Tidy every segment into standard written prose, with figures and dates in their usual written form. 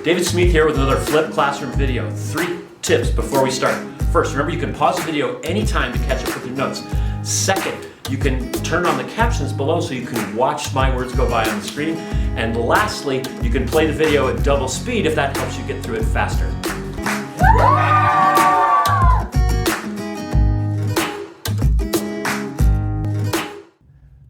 David Smith here with another Flip Classroom video. 3 tips before we start. First, remember you can pause the video anytime to catch up with your notes. Second, you can turn on the captions below so you can watch my words go by on the screen. And lastly, you can play the video at double speed if that helps you get through it faster.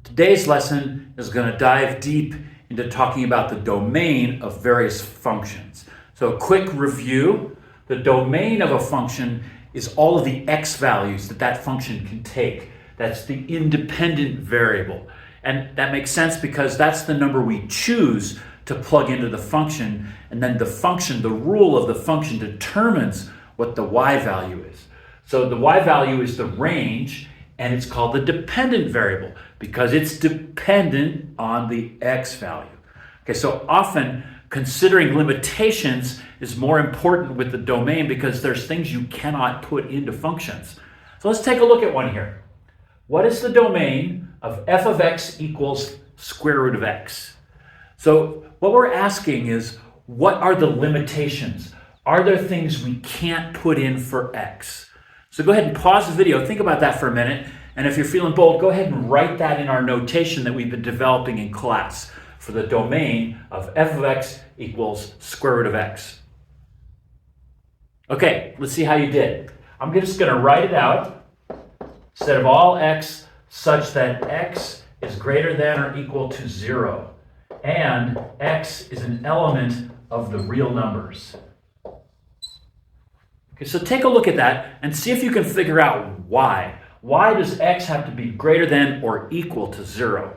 Today's lesson is going to dive deep into talking about the domain of various functions. So a quick review. The domain of a function is all of the x values that function can take. That's the independent variable. And that makes sense because that's the number we choose to plug into the function, and then the function, the rule of the function determines what the y value is. So the y value is the range, and it's called the dependent variable because it's dependent on the x value. Okay, so often considering limitations is more important with the domain because there's things you cannot put into functions. So let's take a look at one here. What is the domain of f of x equals square root of x? So what we're asking is, what are the limitations? Are there things we can't put in for x? So go ahead and pause the video, think about that for a minute, and if you're feeling bold, go ahead and write that in our notation that we've been developing in class for the domain of f of x equals square root of x. Okay, let's see how you did. I'm just going to write it out. Set of all x such that x is greater than or equal to 0, and x is an element of the real numbers. Okay, so take a look at that and see if you can figure out why. Why does x have to be greater than or equal to 0?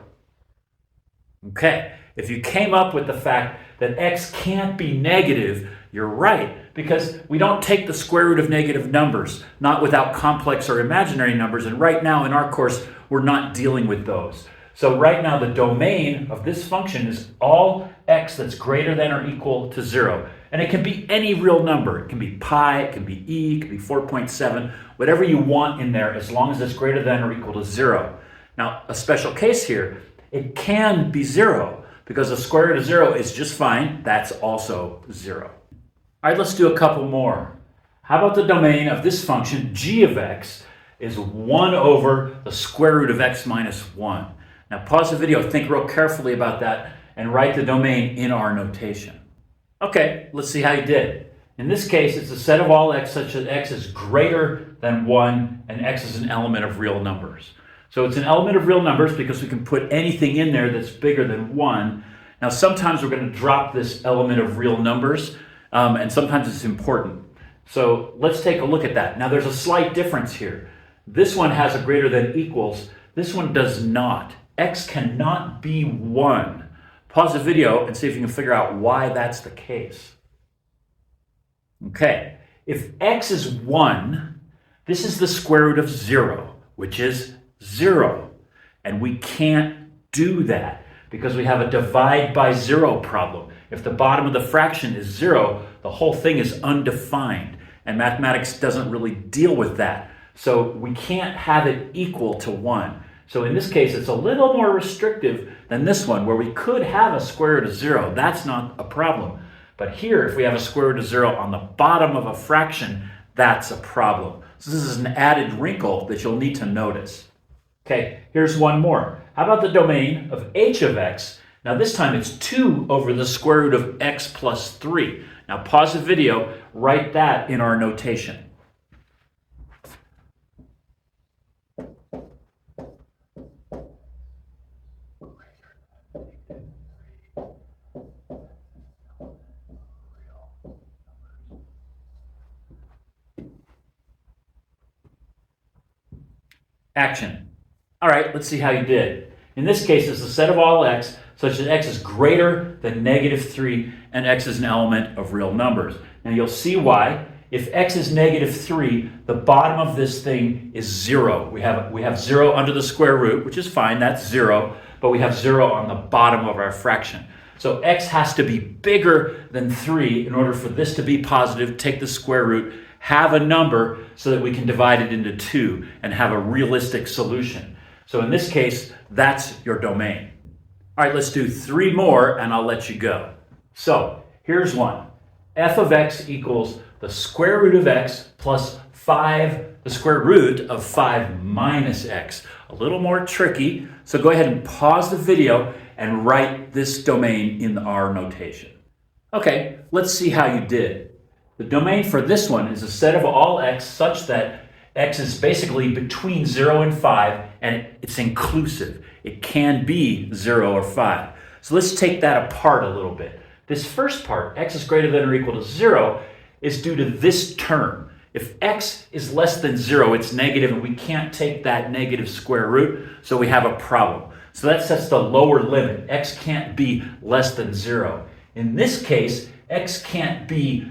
Okay, if you came up with the fact that x can't be negative, you're right, because we don't take the square root of negative numbers, not without complex or imaginary numbers, and right now in our course, we're not dealing with those. So right now, the domain of this function is all x that's greater than or equal to 0. And it can be any real number. It can be pi, it can be e, it can be 4.7, whatever you want in there, as long as it's greater than or equal to 0. Now, a special case here, it can be 0, because the square root of 0 is just fine. That's also 0. All right, let's do a couple more. How about the domain of this function, g of x, is 1 over the square root of x minus 1. Now pause the video, think real carefully about that, and write the domain in our notation. Okay, let's see how you did. In this case, it's a set of all x such that x is greater than 1, and x is an element of real numbers. So it's an element of real numbers because we can put anything in there that's bigger than 1. Now sometimes we're going to drop this element of real numbers, and sometimes it's important. So let's take a look at that. Now there's a slight difference here. This one has a greater than equals. This one does not. X cannot be 1. Pause the video and see if you can figure out why that's the case. Okay, if x is 1, this is the square root of 0, which is 0. And we can't do that because we have a divide by 0 problem. If the bottom of the fraction is 0, the whole thing is undefined. And mathematics doesn't really deal with that. So we can't have it equal to 1. So in this case, it's a little more restrictive than this one, where we could have a square root of 0. That's not a problem. But here, if we have a square root of 0 on the bottom of a fraction, that's a problem. So this is an added wrinkle that you'll need to notice. Okay, here's one more. How about the domain of h of x? Now this time it's 2 over the square root of x plus 3. Now pause the video, write that in our notation. Action. All right, let's see how you did. In this case, it's a set of all x such that x is greater than negative 3 and x is an element of real numbers. Now you'll see why. If x is negative 3, the bottom of this thing is 0. We have 0 under the square root, which is fine, that's 0, but we have 0 on the bottom of our fraction. So x has to be bigger than 3 in order for this to be positive. Take the square root, have a number so that we can divide it into 2 and have a realistic solution. So in this case, that's your domain. All right, let's do 3 more and I'll let you go. So here's one. F of x equals the square root of x plus 5, the square root of 5 minus x. A little more tricky, so go ahead and pause the video and write this domain in our notation. Okay, let's see how you did. The domain for this one is a set of all x such that x is basically between 0 and 5, and it's inclusive. It can be 0 or 5. So let's take that apart a little bit. This first part, x is greater than or equal to 0, is due to this term. If x is less than 0, it's negative, and we can't take that negative square root, so we have a problem. So that sets the lower limit. X can't be less than 0. In this case, x can't be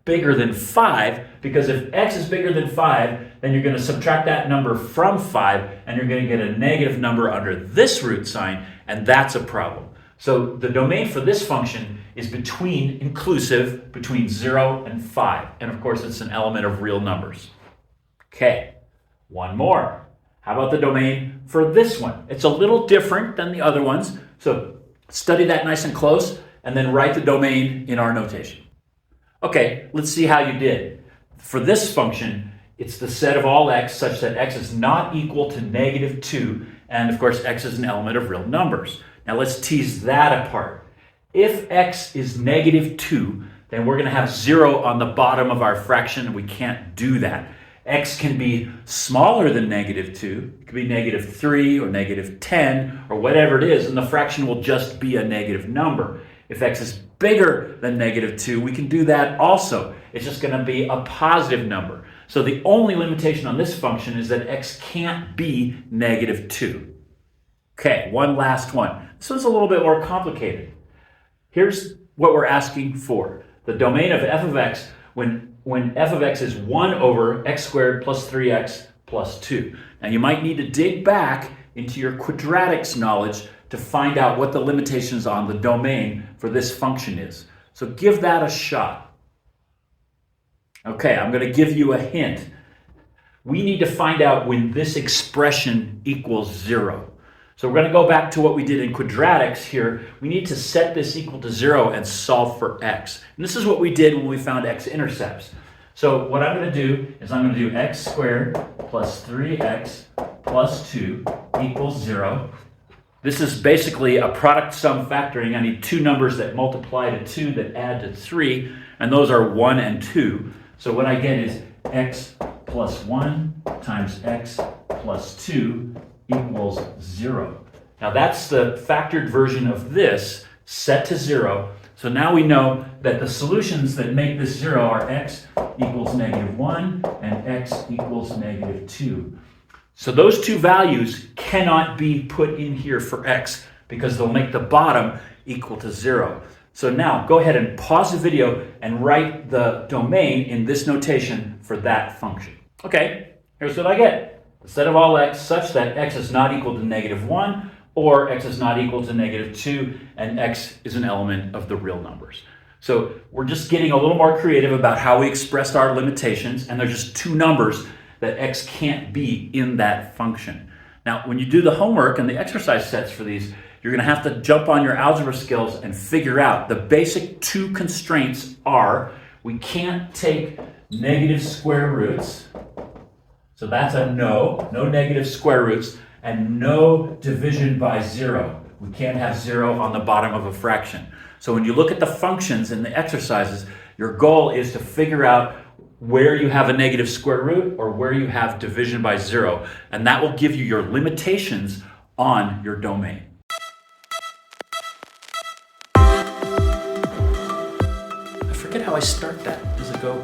bigger than 5, because if x is bigger than 5, then you're going to subtract that number from 5, and you're going to get a negative number under this root sign, and that's a problem. So the domain for this function is inclusive between 0 and 5. And of course, it's an element of real numbers. Okay, one more. How about the domain for this one? It's a little different than the other ones. So study that nice and close, and then write the domain in our notation. Okay, let's see how you did. For this function, it's the set of all x such that x is not equal to negative 2. And of course, x is an element of real numbers. Now let's tease that apart. If x is negative 2, then we're going to have 0 on the bottom of our fraction, and we can't do that. X can be smaller than negative 2. It could be negative 3 or negative 10 or whatever it is, and the fraction will just be a negative number. If x is bigger than negative 2, we can do that also. It's just going to be a positive number. So the only limitation on this function is that x can't be negative 2. Okay, one last one. This one's a little bit more complicated. Here's what we're asking for. The domain of f of x when f of x is 1 over x squared plus 3x plus 2. Now you might need to dig back into your quadratics knowledge to find out what the limitations on the domain for this function is. So give that a shot. Okay, I'm going to give you a hint. We need to find out when this expression equals 0. So we're going to go back to what we did in quadratics here. We need to set this equal to 0 and solve for x. And this is what we did when we found x-intercepts. So what I'm going to do is I'm going to do x squared plus 3x plus 2 equals 0. This is basically a product sum factoring. I need two numbers that multiply to 2 that add to 3, and those are 1 and 2. So what I get is x plus 1 times x plus 2 equals 0. Now that's the factored version of this set to 0. So now we know that the solutions that make this 0 are x equals negative 1 and x equals negative 2. So those two values cannot be put in here for x because they'll make the bottom equal to 0. So now go ahead and pause the video and write the domain in this notation for that function. Okay, here's what I get. The set of all x such that x is not equal to negative 1 or x is not equal to negative 2, and x is an element of the real numbers. So we're just getting a little more creative about how we expressed our limitations, and there's just two numbers that x can't be in that function. Now, when you do the homework and the exercise sets for these, you're going to have to jump on your algebra skills and figure out the basic two constraints are we can't take negative square roots. So that's a no negative square roots, and no division by 0. We can't have 0 on the bottom of a fraction. So when you look at the functions in the exercises, your goal is to figure out where you have a negative square root or where you have division by 0, and that will give you your limitations on your domain. I forget how I start that. Does it go?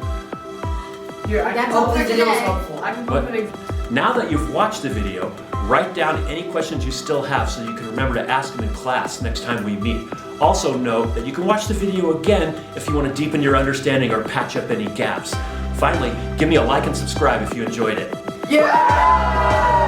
Here, I can hope the video was helpful. I can put it. Now that you've watched the video, write down any questions you still have so you can remember to ask them in class next time we meet. Also note that you can watch the video again if you want to deepen your understanding or patch up any gaps. Finally, give me a like and subscribe if you enjoyed it. Yeah!